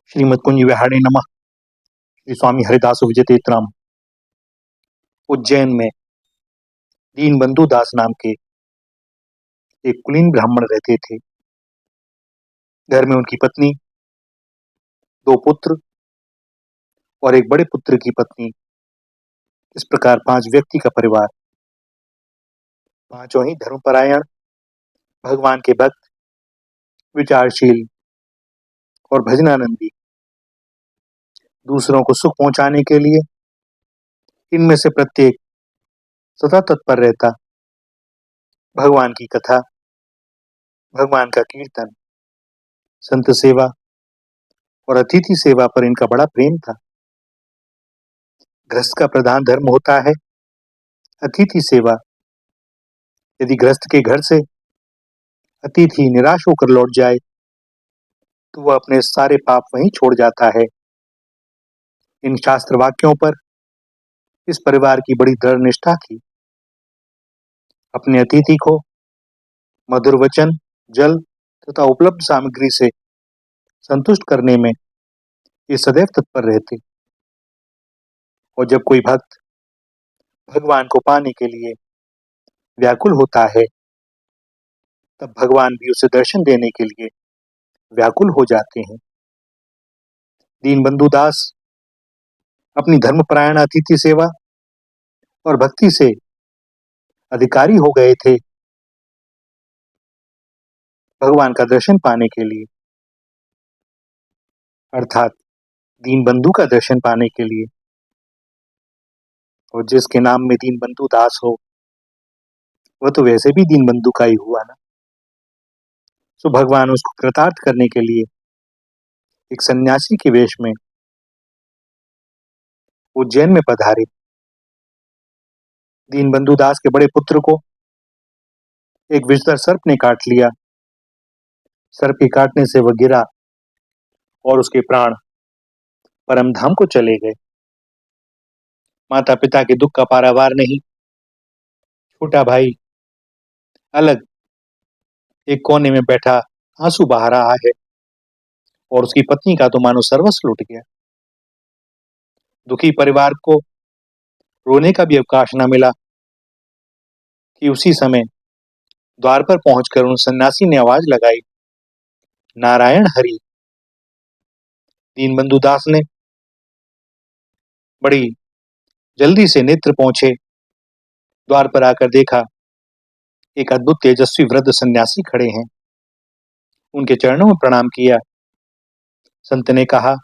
श्रीमद् कुंज विहारे नमः। श्री स्वामी हरिदास विजयतेतराम। उज्जैन में दीनबंधु दास नाम के एक कुलीन ब्राह्मण रहते थे। घर में उनकी पत्नी, दो पुत्र और एक बड़े पुत्र की पत्नी, इस प्रकार 5 व्यक्ति का परिवार। पांचों ही धर्मपरायण, भगवान के भक्त, विचारशील और भजनानंदी। दूसरों को सुख पहुंचाने के लिए इनमें से प्रत्येक सदा तत्पर रहता। भगवान की कथा, भगवान का कीर्तन, संत सेवा और अतिथि सेवा पर इनका बड़ा प्रेम था। गृहस्थ का प्रधान धर्म होता है अतिथि सेवा। यदि गृहस्थ के घर से अतिथि निराश होकर लौट जाए तो वह अपने सारे पाप वहीं छोड़ जाता है। इन शास्त्र वाक्यों पर इस परिवार की बड़ी दृढ़ निष्ठा थी। अपने अतिथि को मधुर वचन, जल तथा उपलब्ध सामग्री से संतुष्ट करने में ये सदैव तत्पर रहते। और जब कोई भक्त भगवान को पाने के लिए व्याकुल होता है तब भगवान भी उसे दर्शन देने के लिए व्याकुल हो जाते हैं। दीनबंधु दास अपनी धर्मपरायण अतिथि सेवा और भक्ति से अधिकारी हो गए थे भगवान का दर्शन पाने के लिए, अर्थात दीनबंधु का दर्शन पाने के लिए। और जिसके नाम में दीनबंधु दास हो वह तो वैसे भी दीनबंधु का ही हुआ ना। सो भगवान उसको कृतार्थ करने के लिए एक सन्यासी के वेश में उज्जैन में पधारे। दीनबंधु दास के बड़े पुत्र को एक विषधर सर्प ने काट लिया। सर्प के काटने से वह गिरा और उसके प्राण परम धाम को चले गए। माता पिता के दुख का पारावार नहीं। छोटा भाई अलग एक कोने में बैठा आंसू बहा रहा है और उसकी पत्नी का तो मानो सर्वस्व लुट गया। दुखी परिवार को रोने का भी अवकाश न मिला कि उसी समय द्वार पर पहुंचकर उन सन्यासी ने आवाज लगाई, नारायण हरि। दीनबंधु दास ने बड़ी जल्दी से नेत्र पहुंचे द्वार पर आकर देखा एक अद्भुत तेजस्वी वृद्ध सन्यासी खड़े हैं। उनके चरणों में प्रणाम किया। संत ने कहा,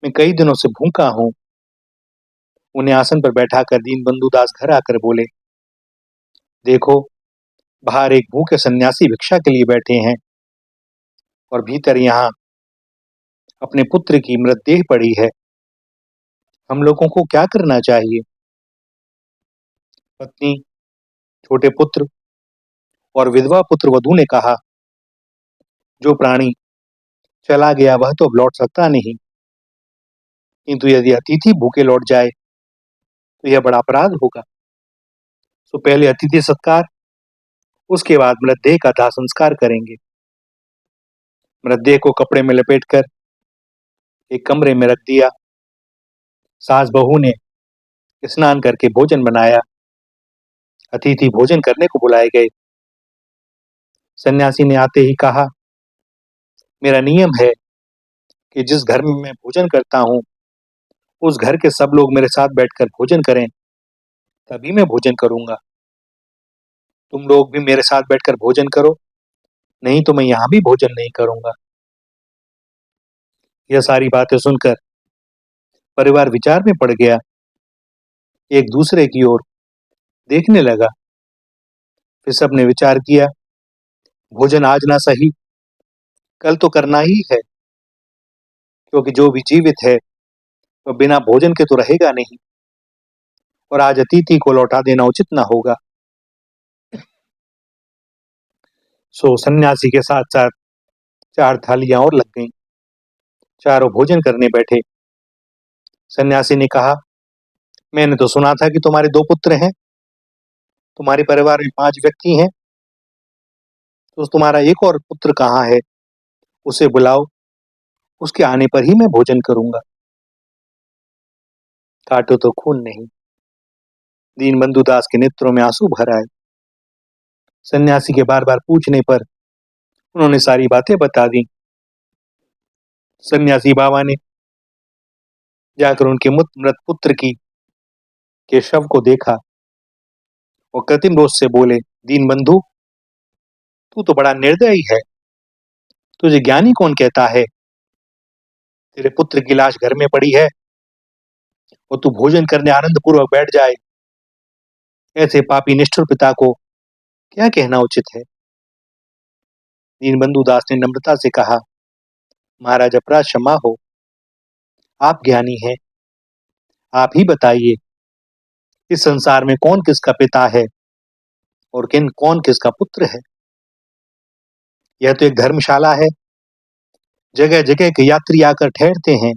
मैं कई दिनों से भूखा हूं। उन्हें आसन पर बैठाकर दीनबंधु दास घर आकर बोले, देखो बाहर एक भूखे सन्यासी भिक्षा के लिए बैठे हैं और भीतर यहाँ अपने पुत्र की मृतदेह पड़ी है। हम लोगों को क्या करना चाहिए? पत्नी, छोटे पुत्र और विधवा पुत्र वधू ने कहा, जो प्राणी चला गया वह तो अब लौट सकता नहीं, किंतु यदि अतिथि भूखे लौट जाए तो यह बड़ा अपराध होगा। तो पहले अतिथि सत्कार, उसके बाद मृतदेह का दाह संस्कार करेंगे। मृतदेह को कपड़े में लपेटकर एक कमरे में रख दिया। सास बहू ने स्नान करके भोजन बनाया। अतिथि भोजन करने को बुलाए गए। सन्यासी ने आते ही कहा, मेरा नियम है कि जिस घर में मैं भोजन करता हूं उस घर के सब लोग मेरे साथ बैठकर भोजन करें, तभी मैं भोजन करूंगा। तुम लोग भी मेरे साथ बैठकर भोजन करो, नहीं तो मैं यहां भी भोजन नहीं करूंगा। यह सारी बातें सुनकर परिवार विचार में पड़ गया। एक दूसरे की ओर देखने लगा। फिर सबने विचार किया, भोजन आज ना सही, कल तो करना ही है, क्योंकि जो भी जीवित है वह बिना भोजन के तो रहेगा नहीं और आज अतिथि को लौटा देना उचित ना होगा। सो सन्यासी के साथ साथ 4 थालियां और लग गईं। चारों भोजन करने बैठे। सन्यासी ने कहा, मैंने तो सुना था कि तुम्हारे 2 पुत्र हैं, तुम्हारे परिवार में 5 व्यक्ति हैं, तो तुम्हारा एक और पुत्र कहाँ है? उसे बुलाओ उसके आने पर ही मैं भोजन करूंगा। काटो तो खून नहीं। दीनबंधु दास के नेत्रों में आंसू भर आए। सन्यासी के बार बार पूछने पर उन्होंने सारी बातें बता दी। सन्यासी बाबा ने जाकर उनके मृत पुत्र की के शव को देखा और कृत्रिम रोष से बोले, दीनबंधु, तू तो बड़ा निर्दयी है। तुझे ज्ञानी कौन कहता है? तेरे पुत्र की लाश घर में पड़ी है और तू भोजन करने आनंद पूर्वक बैठ जाए। ऐसे पापी निष्ठुर पिता को क्या कहना उचित है? दीनबंधु दास ने नम्रता से कहा, महाराज, अपराध क्षमा हो। आप ज्ञानी हैं, आप ही बताइए, इस संसार में कौन किसका पिता है और कौन किसका पुत्र है? यह तो एक धर्मशाला है। जगह जगह के यात्री आकर ठहरते हैं।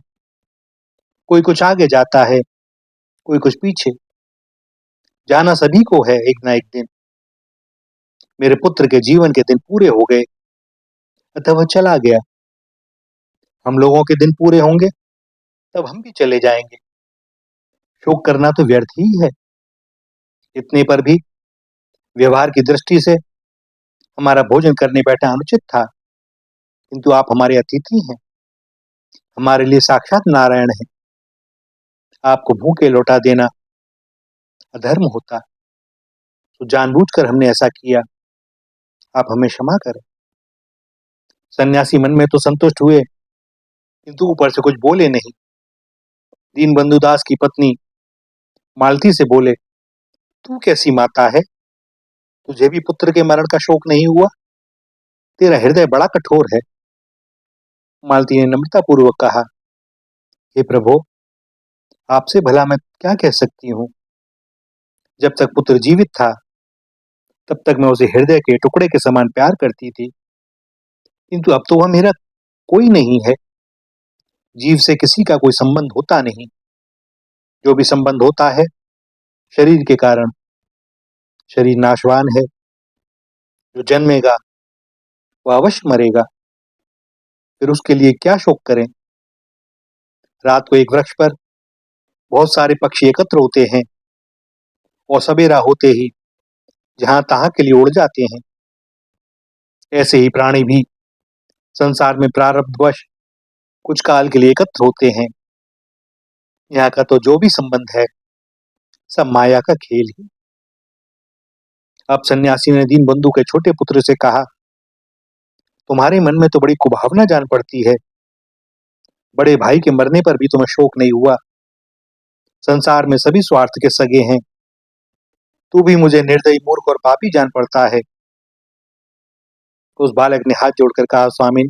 कोई कुछ आगे जाता है, कोई कुछ पीछे। जाना सभी को है एक ना एक दिन। मेरे पुत्र के जीवन के दिन पूरे हो गए, अतः वह चला गया। हम लोगों के दिन पूरे होंगे तब हम भी चले जाएंगे। शोक करना तो व्यर्थ ही है। इतने पर भी व्यवहार की दृष्टि से हमारा भोजन करने बैठा अनुचित था, किंतु आप हमारे अतिथि हैं, हमारे लिए साक्षात नारायण है। आपको भूखे लौटा देना अधर्म होता, तो जानबूझकर हमने ऐसा किया। आप हमें क्षमा करें। सन्यासी मन में तो संतुष्ट हुए, किंतु ऊपर से कुछ बोले नहीं। दीनबंधु दास की पत्नी मालती से बोले, तू कैसी माता है? तुझे भी पुत्र के मरण का शोक नहीं हुआ? तेरा हृदय बड़ा कठोर है। मालती ने नम्रता पूर्वक कहा, हे प्रभु, आपसे भला मैं क्या कह सकती हूँ। जब तक पुत्र जीवित था तब तक मैं उसे हृदय के टुकड़े के समान प्यार करती थी, किंतु अब तो वह मेरा कोई नहीं है। जीव से किसी का कोई संबंध होता नहीं। जो भी संबंध होता है शरीर के कारण। शरीर नाशवान है। जो जन्मेगा वह अवश्य मरेगा। फिर उसके लिए क्या शोक करें? रात को एक वृक्ष पर बहुत सारे पक्षी एकत्र होते हैं और सवेरा होते ही जहां तहां के लिए उड़ जाते हैं। ऐसे ही प्राणी भी संसार में प्रारब्धवश कुछ काल के लिए एकत्र होते हैं। यहाँ का तो जो भी संबंध है सब माया का खेल ही। अब सन्यासी ने दीनबंधु के छोटे पुत्र से कहा, तुम्हारे मन में तो बड़ी कुभावना जान पड़ती है। बड़े भाई के मरने पर भी तुम्हें शोक नहीं हुआ। संसार में सभी स्वार्थ के सगे हैं। तू भी मुझे निर्दयी, मूर्ख और पापी जान पड़ता है। तो उस बालक ने हाथ जोड़कर कहा, स्वामी,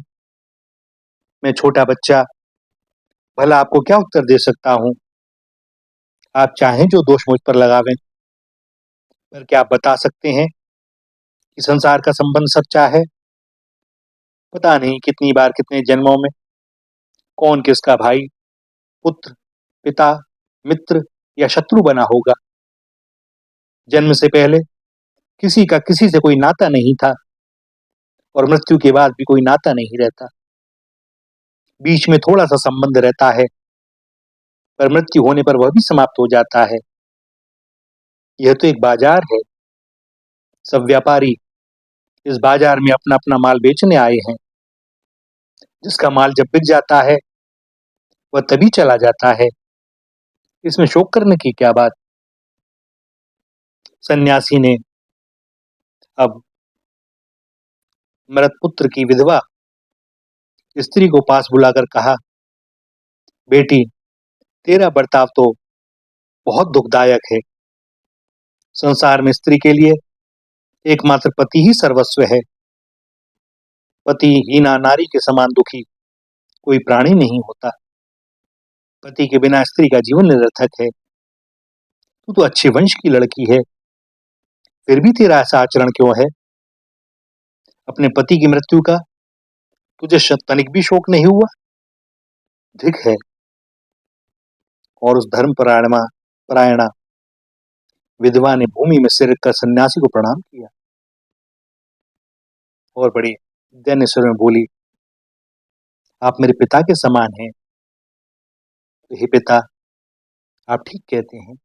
मैं छोटा बच्चा, भला आपको क्या उत्तर दे सकता हूँ। आप चाहें जो दोष मुझ पर लगावें, पर क्या आप बता सकते हैं कि संसार का संबंध सच्चा है? पता नहीं कितनी बार, कितने जन्मों में कौन किसका भाई, पुत्र, पिता, मित्र या शत्रु बना होगा। जन्म से पहले किसी का किसी से कोई नाता नहीं था और मृत्यु के बाद भी कोई नाता नहीं रहता। बीच में थोड़ा सा संबंध रहता है, पर मृत्यु होने पर वह भी समाप्त हो जाता है। यह तो एक बाजार है। सब व्यापारी इस बाजार में अपना अपना माल बेचने आए हैं। जिसका माल जब बिक जाता है वह तभी चला जाता है। इसमें शोक करने की क्या बात। सन्यासी ने अब मृत पुत्र की विधवा स्त्री को पास बुलाकर कहा, बेटी, तेरा बर्ताव तो बहुत दुखदायक है। संसार में स्त्री के लिए एकमात्र पति ही सर्वस्व है। पति हीना नारी के समान दुखी कोई प्राणी नहीं होता। पति के बिना स्त्री का जीवन निरर्थक है। तू तो अच्छे वंश की लड़की है, फिर भी तेरा ऐसा आचरण क्यों है? अपने पति की मृत्यु का तुझे तनिक भी शोक नहीं हुआ? धिक है। और उस धर्म परायणा विधवा ने भूमि में सिर रखकर सन्यासी को प्रणाम किया और बड़ी दैन्य स्वर में बोली, आप मेरे पिता के समान हैं। तो हे पिता, आप ठीक कहते हैं।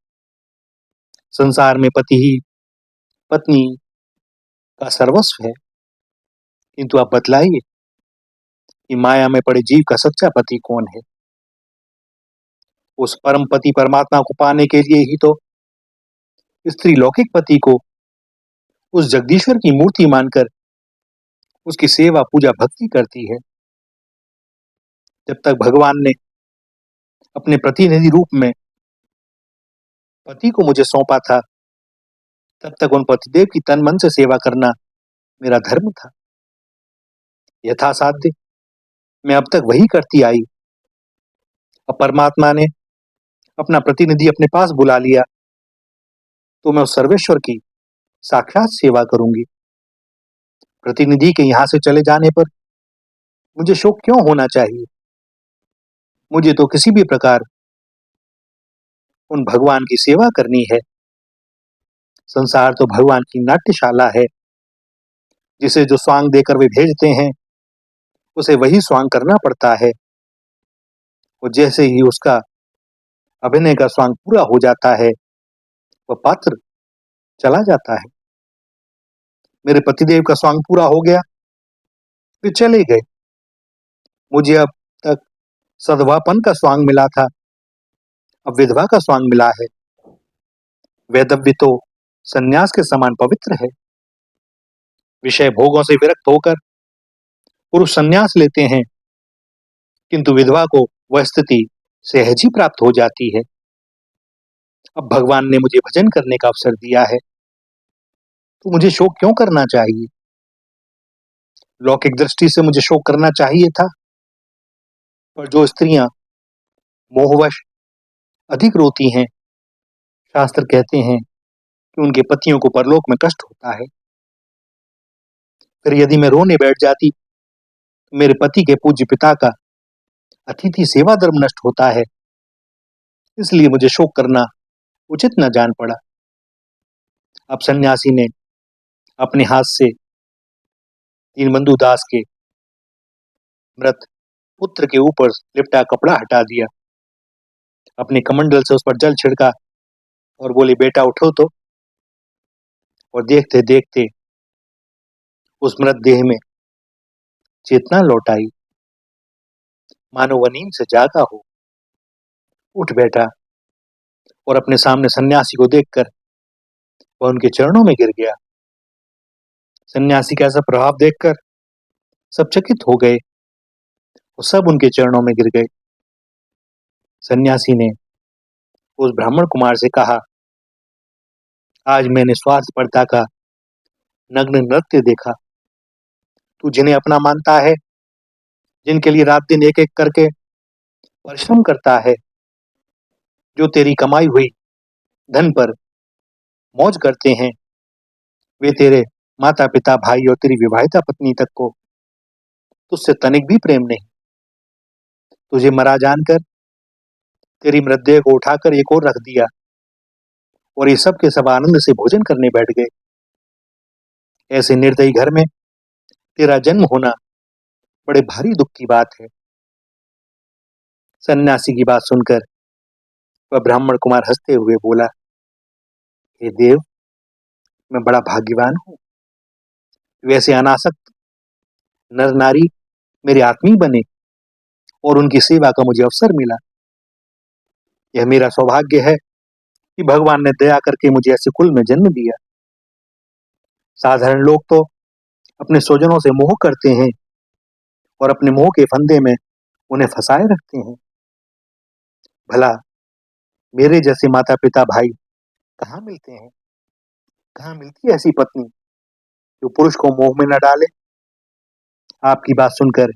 संसार में पति ही पत्नी का सर्वस्व है, किंतु आप बतलाइए कि माया में पड़े जीव का सच्चा पति कौन है। उस परम पति परमात्मा को पाने के लिए ही तो स्त्री लौकिक पति को उस जगदीश्वर की मूर्ति मानकर उसकी सेवा पूजा भक्ति करती है। जब तक भगवान ने अपने प्रतिनिधि रूप में पति को मुझे सौंपा था, तब तक उन पतिदेव की तन मन से सेवा करना मेरा धर्म था। यथासाध्य मैं अब तक वही करती आई। अब परमात्मा ने अपना प्रतिनिधि अपने पास बुला लिया, तो मैं उस सर्वेश्वर की साक्षात सेवा करूंगी। प्रतिनिधि के यहां से चले जाने पर मुझे शोक क्यों होना चाहिए? मुझे तो किसी भी प्रकार उन भगवान की सेवा करनी है। संसार तो भगवान की नाट्यशाला है, जिसे जो स्वांग देकर वे भेजते हैं उसे वही स्वांग करना पड़ता है। और जैसे ही उसका अभिनय का स्वांग पूरा हो जाता है, वह पात्र चला जाता है। मेरे पतिदेव का स्वांग पूरा हो गया, वे चले गए। मुझे अब तक सधवापन का स्वांग मिला था, अब विधवा का स्वांग मिला है। वैधव्य तो सन्यास के समान पवित्र है। विषय भोगों से विरक्त होकर पुरुष सन्यास लेते हैं, किंतु विधवा को वह स्थिति सहज ही प्राप्त हो जाती है। अब भगवान ने मुझे भजन करने का अवसर दिया है, तो मुझे शोक क्यों करना चाहिए? लौकिक दृष्टि से मुझे शोक करना चाहिए था, पर जो स्त्रियां मोहवश अधिक रोती हैं, शास्त्र कहते हैं कि उनके पतियों को परलोक में कष्ट होता है। फिर यदि मैं रोने बैठ जाती तो मेरे पति के पूज्य पिता का अतिथि सेवा धर्म नष्ट होता है। इसलिए मुझे शोक करना उचित न जान पड़ा। अब सन्यासी ने अपने हाथ से दीनबंधु दास के मृत पुत्र के ऊपर लिपटा कपड़ा हटा दिया, अपने कमंडल से उस पर जल छिड़का और बोले, बेटा उठो तो। और देखते देखते उस मृत देह में चेतना लौट आई, मानो वह नींद से जागा हो। उठ बैठा और अपने सामने सन्यासी को देखकर वह उनके चरणों में गिर गया। सन्यासी का ऐसा प्रभाव देखकर सब चकित हो गए और सब उनके चरणों में गिर गए। सन्यासी ने उस ब्राह्मण कुमार से कहा, आज मैंने स्वार्थपरता का नग्न नृत्य देखा। तू जिन्हें अपना मानता है, जिनके लिए रात दिन एक एक करके परिश्रम करता है, जो तेरी कमाई हुई धन पर मौज करते हैं, वे तेरे माता पिता भाई और तेरी विवाहिता पत्नी तक को तुझसे तनिक भी प्रेम नहीं। तुझे मरा जानकर तेरी मृतदेह को उठाकर एक और रख दिया और ये सब के सब आनंद से भोजन करने बैठ गए। ऐसे निर्दयी घर में तेरा जन्म होना बड़े भारी दुख की बात है। सन्यासी की बात सुनकर वह ब्राह्मण कुमार हंसते हुए बोला, हे देव, मैं बड़ा भाग्यवान हूं। वैसे अनासक्त नर नारी मेरे आत्मी बने और उनकी सेवा का मुझे अवसर मिला। यह मेरा सौभाग्य है कि भगवान ने दया करके मुझे ऐसे कुल में जन्म दिया। साधारण लोग तो अपने स्वजनों से मोह करते हैं और अपने मोह के फंदे में उन्हें फंसाए रखते हैं। भला मेरे जैसे माता पिता भाई कहाँ मिलते हैं? कहाँ मिलती है ऐसी पत्नी जो पुरुष को मोह में न डाले? आपकी बात सुनकर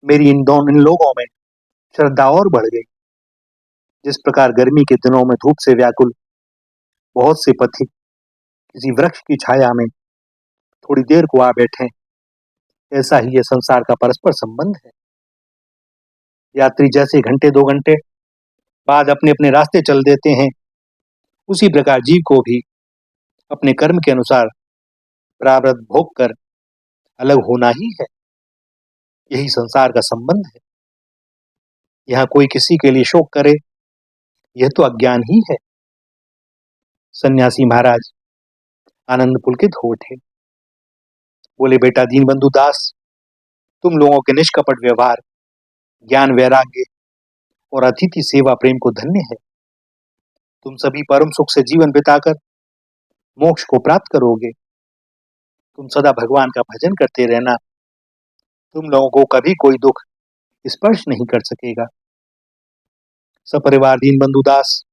मेरी इन लोगों में श्रद्धा और बढ़ गई। जिस प्रकार गर्मी के दिनों में धूप से व्याकुल बहुत से पथिक किसी वृक्ष की छाया में थोड़ी देर को आ बैठे, ऐसा ही यह संसार का परस्पर संबंध है। यात्री जैसे घंटे 2 घंटे बाद अपने अपने रास्ते चल देते हैं, उसी प्रकार जीव को भी अपने कर्म के अनुसार प्रारब्ध भोग कर अलग होना ही है। यही संसार का संबंध है। यहाँ कोई किसी के लिए शोक करे, यह तो अज्ञान ही है। सन्यासी महाराज आनंद पुलकित हो उठे। बोले, बेटा दीनबंधु दास, तुम लोगों के निष्कपट व्यवहार, ज्ञान वैराग्य और अतिथि सेवा प्रेम को धन्य है। तुम सभी परम सुख से जीवन बिताकर मोक्ष को प्राप्त करोगे। तुम सदा भगवान का भजन करते रहना। तुम लोगों को कभी कोई दुख स्पर्श नहीं कर सकेगा। सपरिवार दीनबंधु दास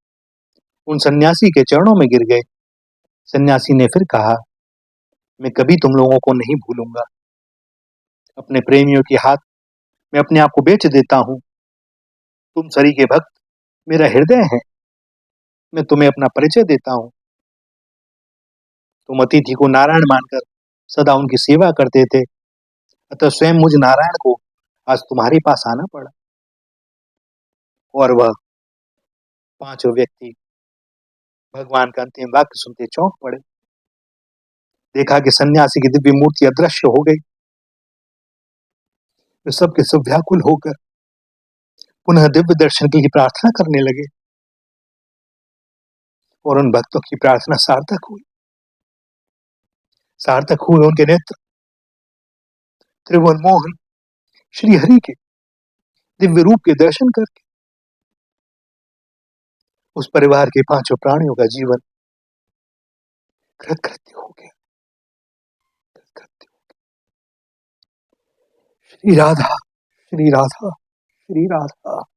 उन सन्यासी के चरणों में गिर गए। सन्यासी ने फिर कहा, मैं कभी तुम लोगों को नहीं भूलूंगा। अपने प्रेमियों के हाथ मैं अपने आप को बेच देता हूं। तुम सरी के भक्त मेरा हृदय है। मैं तुम्हें अपना परिचय देता हूं। तुम अतिथि को नारायण मानकर सदा उनकी सेवा करते थे, अतः स्वयं मुझ नारायण को आज तुम्हारे पास आना पड़ा। और वह पांचों व्यक्ति भगवान का अंतिम वाक्य सुनते चौंक पड़े। देखा कि सन्यासी की दिव्य मूर्ति अदृश्य हो गई। वे सब के सब व्याकुल होकर पुनः दिव्य दर्शन के लिए प्रार्थना करने लगे और उन भक्तों की प्रार्थना सार्थक हुई। सार्थक हुए उनके नेत्र त्रिभुवन मोहन श्री हरि के दिव्य रूप के दर्शन करके उस परिवार के पांचों प्राणियों का जीवन कृतकृत्य हो गया। कृतकृत्य हो गया। श्री राधा, श्री राधा, श्री राधा।